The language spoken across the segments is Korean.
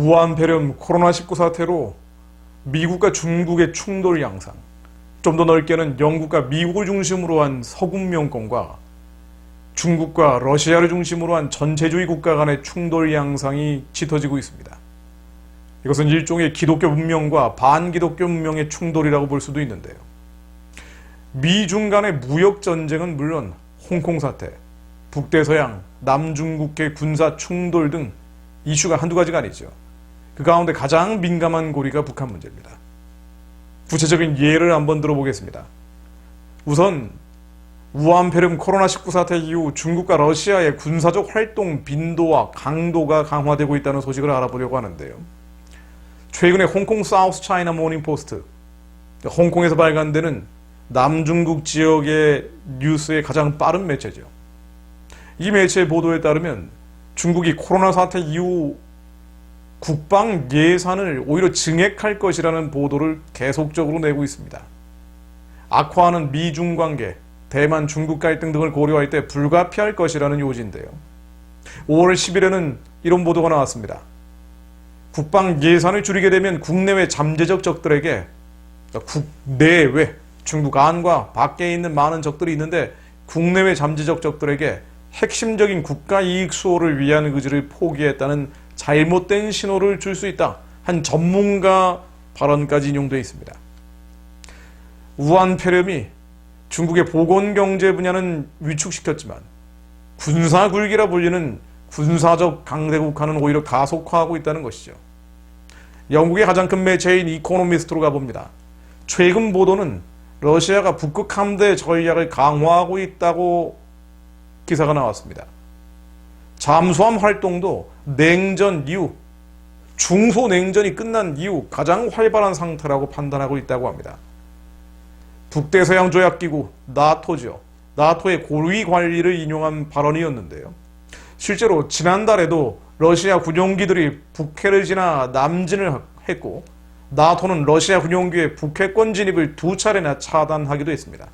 우한 폐렴 코로나19 사태로 미국과 중국의 충돌 양상, 좀 더 넓게는 영국과 미국을 중심으로 한 서구명권과 중국과 러시아를 중심으로 한 전체주의 국가 간의 충돌 양상이 짙어지고 있습니다. 이것은 일종의 기독교 문명과 반기독교 문명의 충돌이라고 볼 수도 있는데요. 미중 간의 무역 전쟁은 물론 홍콩 사태, 북대서양, 남중국해 군사 충돌 등 이슈가 한두 가지가 아니죠. 그 가운데 가장 민감한 고리가 북한 문제입니다. 구체적인 예를 한번 들어보겠습니다. 우선 우한 폐렴 코로나19 사태 이후 중국과 러시아의 군사적 활동 빈도와 강도가 강화되고 있다는 소식을 알아보려고 하는데요. 최근에 홍콩 사우스 차이나 모닝 포스트, 홍콩에서 발간되는 남중국 지역의 뉴스의 가장 빠른 매체죠. 이 매체의 보도에 따르면 중국이 코로나 사태 이후 국방 예산을 오히려 증액할 것이라는 보도를 계속적으로 내고 있습니다. 악화하는 미중 관계, 대만 중국 갈등 등을 고려할 때 불가피할 것이라는 요지인데요. 5월 10일에는 이런 보도가 나왔습니다. 국방 예산을 줄이게 되면 국내외 잠재적 적들에게, 국내외, 중국 안과 밖에 있는 많은 적들이 있는데 국내외 잠재적 적들에게 핵심적인 국가 이익 수호를 위한 의지를 포기했다는 잘못된 신호를 줄 수 있다. 한 전문가 발언까지 인용되어 있습니다. 우한 폐렴이 중국의 보건경제 분야는 위축시켰지만 군사굴기라 불리는 군사적 강대국화는 오히려 가속화하고 있다는 것이죠. 영국의 가장 큰 매체인 이코노미스트로 가봅니다. 최근 보도는 러시아가 북극 함대 전략을 강화하고 있다고 기사가 나왔습니다. 잠수함 활동도 냉전 이후, 중소냉전이 끝난 이후 가장 활발한 상태라고 판단하고 있다고 합니다. 북대서양 조약기구 나토죠. 나토의 고위 관리를 인용한 발언이었는데요. 실제로 지난달에도 러시아 군용기들이 북해를 지나 남진을 했고 나토는 러시아 군용기의 북해권 진입을 2차례나 차단하기도 했습니다.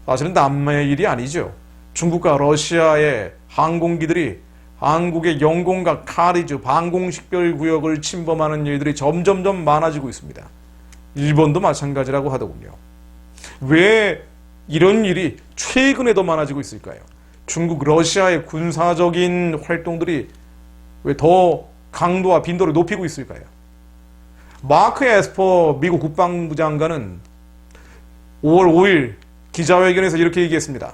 사실은 남의 일이 아니죠. 중국과 러시아의 항공기들이 한국의 영공과 카리즈, 방공식별 구역을 침범하는 일들이 점점점 많아지고 있습니다. 일본도 마찬가지라고 하더군요. 왜 이런 일이 최근에 더 많아지고 있을까요? 중국, 러시아의 군사적인 활동들이 왜 더 강도와 빈도를 높이고 있을까요? 마크 에스퍼 미국 국방부 장관은 5월 5일 기자회견에서 이렇게 얘기했습니다.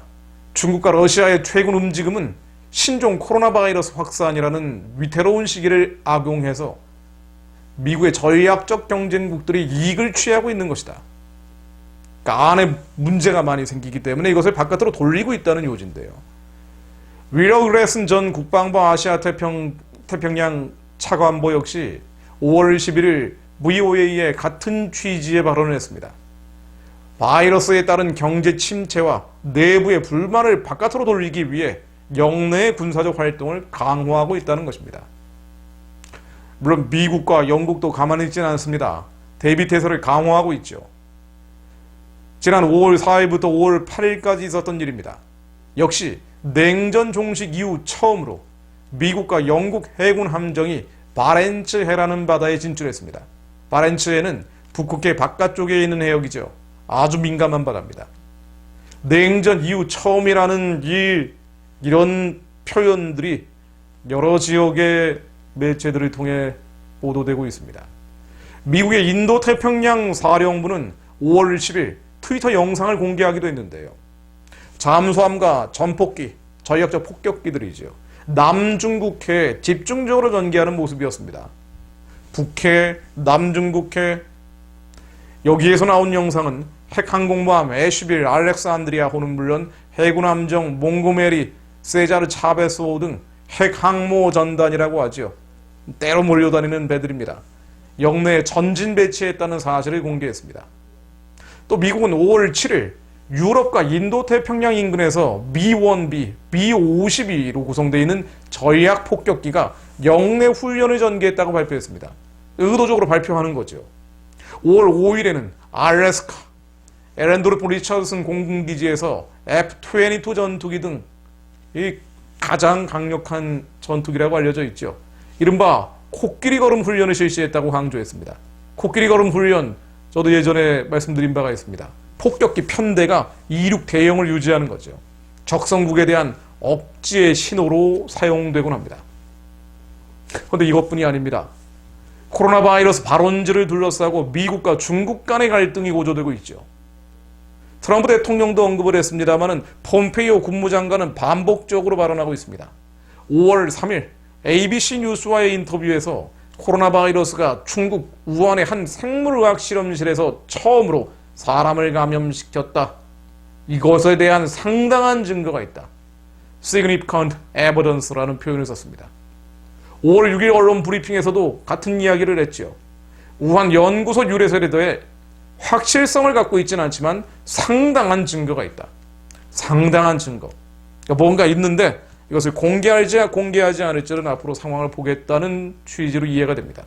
중국과 러시아의 최근 움직임은 신종 코로나 바이러스 확산이라는 위태로운 시기를 악용해서 미국의 전략적 경쟁국들이 이익을 취하고 있는 것이다. 그러니까 안에 문제가 많이 생기기 때문에 이것을 바깥으로 돌리고 있다는 요지인데요. 윌러 그레슨 전 국방부 아시아 태평양 차관보 역시 5월 11일 VOA에 같은 취지의 발언을 했습니다. 바이러스에 따른 경제 침체와 내부의 불만을 바깥으로 돌리기 위해 영내의 군사적 활동을 강화하고 있다는 것입니다. 물론 미국과 영국도 가만히 있지는 않습니다. 대비태세를 강화하고 있죠. 지난 5월 4일부터 5월 8일까지 있었던 일입니다. 역시 냉전 종식 이후 처음으로 미국과 영국 해군 함정이 바렌츠해라는 바다에 진출했습니다. 바렌츠해는 북극해 바깥쪽에 있는 해역이죠. 아주 민감한 바다입니다. 냉전 이후 처음이라는 이런 표현들이 여러 지역의 매체들을 통해 보도되고 있습니다. 미국의 인도태평양 사령부는 5월 10일 트위터 영상을 공개하기도 했는데요. 잠수함과 전폭기, 전략적 폭격기들이죠. 남중국해에 집중적으로 전개하는 모습이었습니다. 북해, 남중국해, 여기에서 나온 영상은 핵항공모함 애쉬빌, 알렉산드리아호는 물론 해군함정 몽고메리, 세자르 차베스호 등 핵항모 전단이라고 하죠. 때로 몰려다니는 배들입니다. 영내에 전진 배치했다는 사실을 공개했습니다. 또 미국은 5월 7일 유럽과 인도태평양 인근에서 B-1B, B-52로 구성되어 있는 전략 폭격기가 영내 훈련을 전개했다고 발표했습니다. 의도적으로 발표하는 거죠. 5월 5일에는 알래스카, 에렌도르프 리처드슨 공군기지에서 F-22 전투기 등 이 가장 강력한 전투기라고 알려져 있죠. 이른바 코끼리 걸음 훈련을 실시했다고 강조했습니다. 코끼리 걸음 훈련, 저도 예전에 말씀드린 바가 있습니다. 폭격기 편대가 이륙 대형을 유지하는 거죠. 적성국에 대한 억지의 신호로 사용되곤 합니다. 그런데 이것뿐이 아닙니다. 코로나 바이러스 발원지를 둘러싸고 미국과 중국 간의 갈등이 고조되고 있죠. 트럼프 대통령도 언급을 했습니다마는 폼페이오 국무장관은 반복적으로 발언하고 있습니다. 5월 3일 ABC 뉴스와의 인터뷰에서 코로나 바이러스가 중국 우한의 한 생물의학 실험실에서 처음으로 사람을 감염시켰다. 이것에 대한 상당한 증거가 있다. Significant evidence라는 표현을 썼습니다. 5월 6일 언론 브리핑에서도 같은 이야기를 했지요. 우한 연구소 유래설에 대해 확실성을 갖고 있지는 않지만 상당한 증거가 있다. 상당한 증거. 그러니까 뭔가 있는데 이것을 공개하지 않을지는 앞으로 상황을 보겠다는 취지로 이해가 됩니다.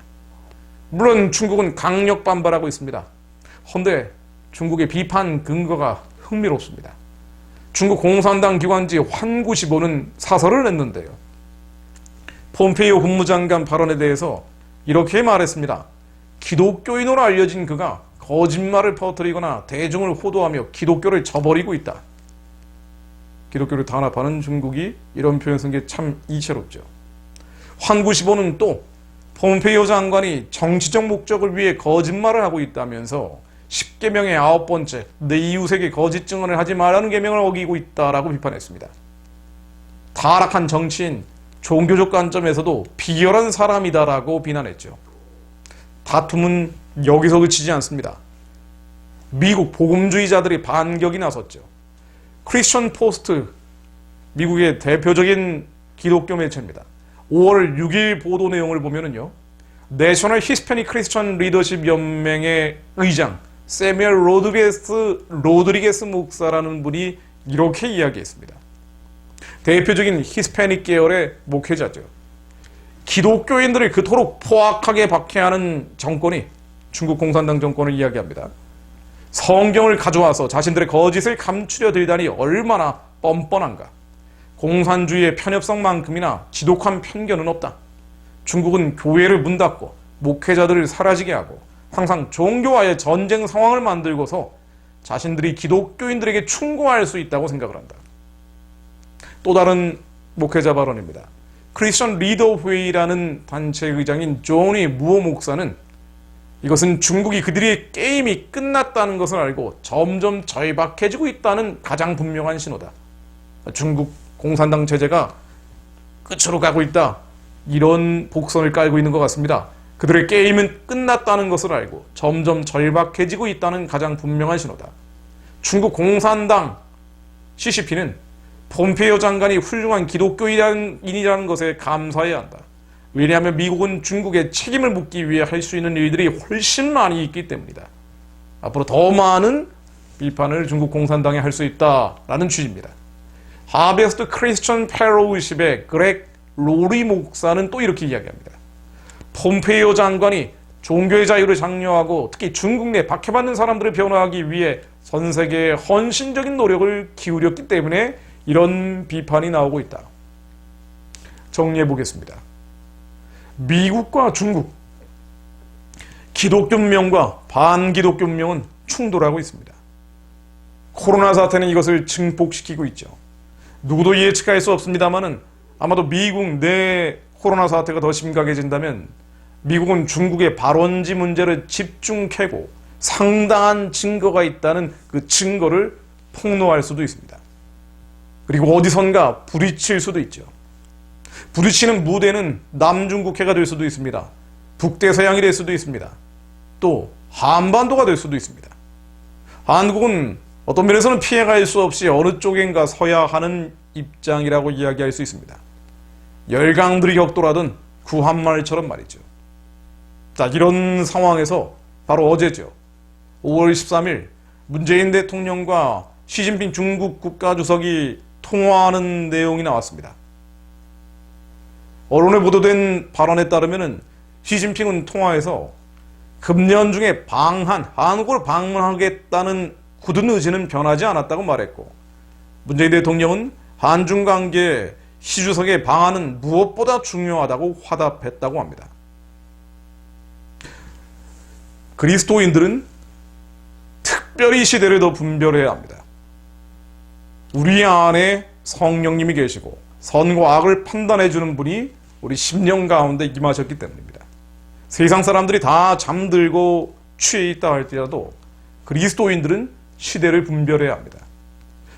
물론 중국은 강력 반발하고 있습니다. 그런데 중국의 비판 근거가 흥미롭습니다. 중국 공산당 기관지 환구시보는 사설을 냈는데요. 폼페이오 국무장관 발언에 대해서 이렇게 말했습니다. 기독교인으로 알려진 그가 거짓말을 퍼뜨리거나 대중을 호도하며 기독교를 저버리고 있다. 기독교를 단합하는 중국이 이런 표현 쓴 게 참 이채롭죠. 환구시보는 또 폼페이오 장관이 정치적 목적을 위해 거짓말을 하고 있다면서 10계명의 9번째 내 이웃에게 거짓 증언을 하지 말라는 계명을 어기고 있다라고 비판했습니다. 타락한 정치인, 종교적 관점에서도 비열한 사람이다라고 비난했죠. 다툼은 여기서 그치지 않습니다. 미국 복음주의자들이 반격이 나섰죠. 크리스천 포스트, 미국의 대표적인 기독교 매체입니다. 5월 6일 보도 내용을 보면은요, 내셔널 히스패닉 크리스천 리더십 연맹의 의장 세뮤엘 로드리게스 목사라는 분이 이렇게 이야기했습니다. 대표적인 히스패닉 계열의 목회자죠. 기독교인들을 그토록 포악하게 박해하는 정권이 중국 공산당 정권을 이야기합니다. 성경을 가져와서 자신들의 거짓을 감추려 들다니 얼마나 뻔뻔한가. 공산주의의 편협성만큼이나 지독한 편견은 없다. 중국은 교회를 문 닫고 목회자들을 사라지게 하고 항상 종교와의 전쟁 상황을 만들고서 자신들이 기독교인들에게 충고할 수 있다고 생각을 한다. 또 다른 목회자 발언입니다. 크리스천 리더 회의라는 단체 의장인 조니 무어 목사는 이것은 중국이 그들의 게임이 끝났다는 것을 알고 점점 절박해지고 있다는 가장 분명한 신호다. 중국 공산당 체제가 끝으로 가고 있다. 이런 복선을 깔고 있는 것 같습니다. 그들의 게임은 끝났다는 것을 알고 점점 절박해지고 있다는 가장 분명한 신호다. 중국 공산당 CCP는 폼페이오 장관이 훌륭한 기독교인이라는 것에 감사해야 한다. 왜냐하면 미국은 중국에 책임을 묻기 위해 할 수 있는 일들이 훨씬 많이 있기 때문이다. 앞으로 더 많은 비판을 중국 공산당에 할 수 있다라는 취지입니다. 하베스트 크리스천 펠로우십의 그렉 로리 목사는 또 이렇게 이야기합니다. 폼페이오 장관이 종교의 자유를 장려하고 특히 중국 내 박해받는 사람들을 변호하기 위해 전 세계에 헌신적인 노력을 기울였기 때문에 이런 비판이 나오고 있다. 정리해 보겠습니다. 미국과 중국, 기독교명과 반기독교명은 충돌하고 있습니다. 코로나 사태는 이것을 증폭시키고 있죠. 누구도 예측할 수 없습니다만은 아마도 미국 내 코로나 사태가 더 심각해진다면 미국은 중국의 발원지 문제를 집중 캐고 상당한 증거가 있다는 그 증거를 폭로할 수도 있습니다. 그리고 어디선가 부딪힐 수도 있죠. 부딪히는 무대는 남중국해가 될 수도 있습니다. 북대서양이 될 수도 있습니다. 또 한반도가 될 수도 있습니다. 한국은 어떤 면에서는 피해갈 수 없이 어느 쪽인가 서야 하는 입장이라고 이야기할 수 있습니다. 열강들이 격돌하던 구한말처럼 말이죠. 자, 이런 상황에서 바로 어제죠. 5월 13일 문재인 대통령과 시진핑 중국 국가주석이 통화하는 내용이 나왔습니다. 언론에 보도된 발언에 따르면 시진핑은 통화에서 금년 중에 한국을 방문하겠다는 굳은 의지는 변하지 않았다고 말했고, 문재인 대통령은 한중 관계에 시 주석의 방안은 무엇보다 중요하다고 화답했다고 합니다. 그리스도인들은 특별히 시대를 더 분별해야 합니다. 우리 안에 성령님이 계시고 선과 악을 판단해주는 분이 우리 심령 가운데 임하셨기 때문입니다. 세상 사람들이 다 잠들고 취해 있다 할지라도 그리스도인들은 시대를 분별해야 합니다.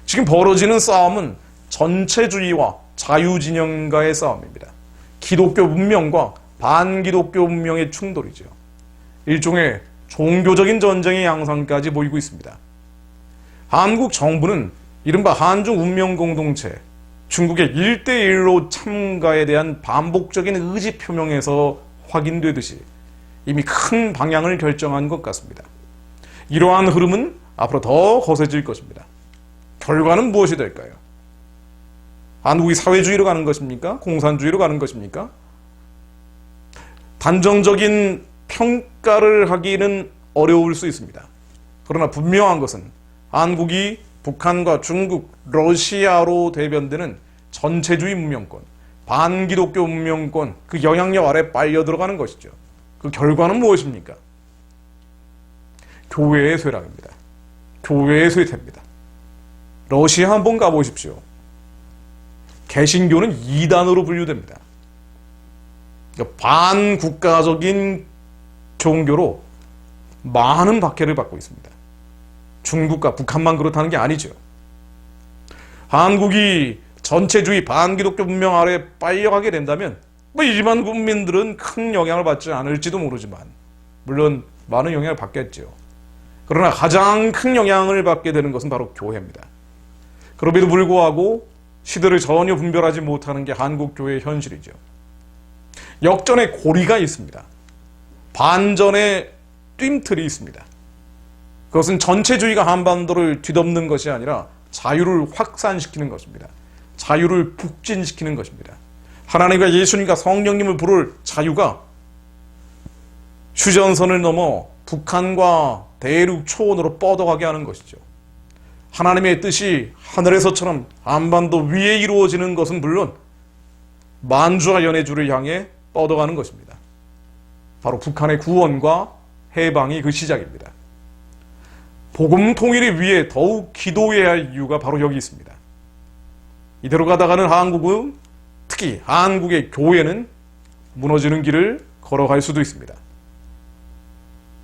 지금 벌어지는 싸움은 전체주의와 자유진영과의 싸움입니다. 기독교 문명과 반기독교 문명의 충돌이죠. 일종의 종교적인 전쟁의 양상까지 보이고 있습니다. 한국 정부는 이른바 한중 운명 공동체, 중국의 1대1로 참가에 대한 반복적인 의지 표명에서 확인되듯이 이미 큰 방향을 결정한 것 같습니다. 이러한 흐름은 앞으로 더 거세질 것입니다. 결과는 무엇이 될까요? 한국이 사회주의로 가는 것입니까? 공산주의로 가는 것입니까? 단정적인 평가를 하기는 어려울 수 있습니다. 그러나 분명한 것은 한국이 북한과 중국, 러시아로 대변되는 전체주의 문명권, 반기독교 문명권 그 영향력 아래 빨려 들어가는 것이죠. 그 결과는 무엇입니까? 교회의 쇠락입니다. 교회의 쇠퇴입니다. 러시아 한번 가보십시오. 개신교는 이단으로 분류됩니다. 반국가적인 종교로 많은 박해를 받고 있습니다. 중국과 북한만 그렇다는 게 아니죠. 한국이 전체주의 반기독교 문명 아래 빨려가게 된다면 일반 국민들은 큰 영향을 받지 않을지도 모르지만 물론 많은 영향을 받겠죠. 그러나 가장 큰 영향을 받게 되는 것은 바로 교회입니다. 그럼에도 불구하고 시대를 전혀 분별하지 못하는 게 한국 교회의 현실이죠. 역전의 고리가 있습니다. 반전의 뜀틀이 있습니다. 그것은 전체주의가 한반도를 뒤덮는 것이 아니라 자유를 확산시키는 것입니다. 자유를 북진시키는 것입니다. 하나님과 예수님과 성령님을 부를 자유가 휴전선을 넘어 북한과 대륙 초원으로 뻗어가게 하는 것이죠. 하나님의 뜻이 하늘에서처럼 한반도 위에 이루어지는 것은 물론 만주와 연해주를 향해 뻗어가는 것입니다. 바로 북한의 구원과 해방이 그 시작입니다. 복음 통일을 위해 더욱 기도해야 할 이유가 바로 여기 있습니다. 이대로 가다가는 한국은, 특히 한국의 교회는 무너지는 길을 걸어갈 수도 있습니다.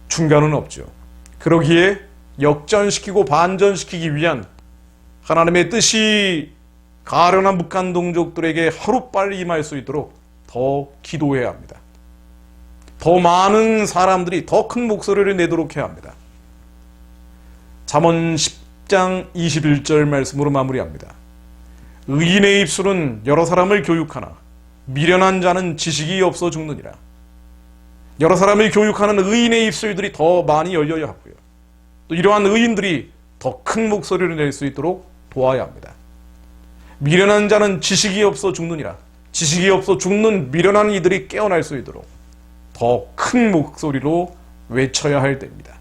중간은 없죠. 그러기에 역전시키고 반전시키기 위한 하나님의 뜻이 가련한 북한 동족들에게 하루빨리 임할 수 있도록 더 기도해야 합니다. 더 많은 사람들이 더 큰 목소리를 내도록 해야 합니다. 잠언 10장 21절 말씀으로 마무리합니다. 의인의 입술은 여러 사람을 교육하나 미련한 자는 지식이 없어 죽느니라. 여러 사람을 교육하는 의인의 입술들이 더 많이 열려야 하고요. 또 이러한 의인들이 더 큰 목소리를 낼 수 있도록 도와야 합니다. 미련한 자는 지식이 없어 죽느니라. 지식이 없어 죽는 미련한 이들이 깨어날 수 있도록 더 큰 목소리로 외쳐야 할 때입니다.